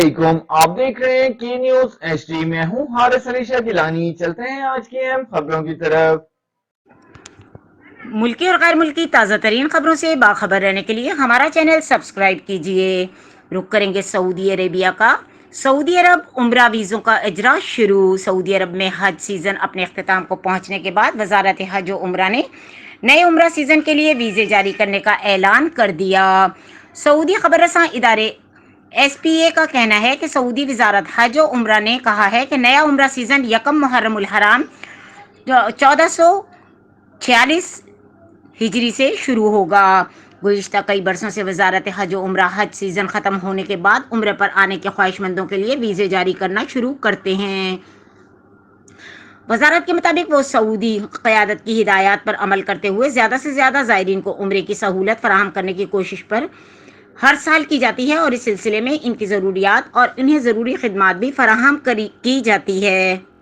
वालेकुम, आप देख रहे हैं की न्यूज एचडी। मैं हूं हारिस अली शाह गिलानी। चलते हैं आज की अहम खबरों की तरफ। मुल्की और गैर मुल्की ताज़ा तरीन खबरों से बाखबर रहने के लिए हमारा चैनल सब्सक्राइब कीजिए। रुक करेंगे सऊदी अरेबिया का। सऊदी अरब उम्रा वीज़ों का इजरा शुरू। सऊदी अरब में हज सीज़न अपने अख्ताम को पहुंचने के बाद वजारत हज और उम्रा ने नए उम्रा सीज़न के लिए वीज़े जारी करने का ऐलान कर दिया। सऊदी खबर रसां इदारे SPA का कहना है कि सऊदी वजारत हज और उम्रा ने कहा है कि नया उम्रा सीज़न यकम मुहर्रमुल हराम 1446 हिजरी से शुरू होगा। गुज़िश्ता कई बरसों से वजारत हज और उम्रा हज सीज़न ख़त्म होने के बाद उम्र पर आने के ख्वाहिशमंदों के लिए वीज़े जारी करना शुरू करते हैं। वजारत के मुताबिक वो सऊदी क़यादत की हिदायत पर अमल करते हुए ज़्यादा से ज़्यादा ज़ायरीन को उम्रे की सहूलत फराहम करने की कोशिश पर हर साल की जाती है और इस सिलसिले में इनकी ज़रूरियात और इन्हें ज़रूरी खिदमात भी फराहम की जाती है।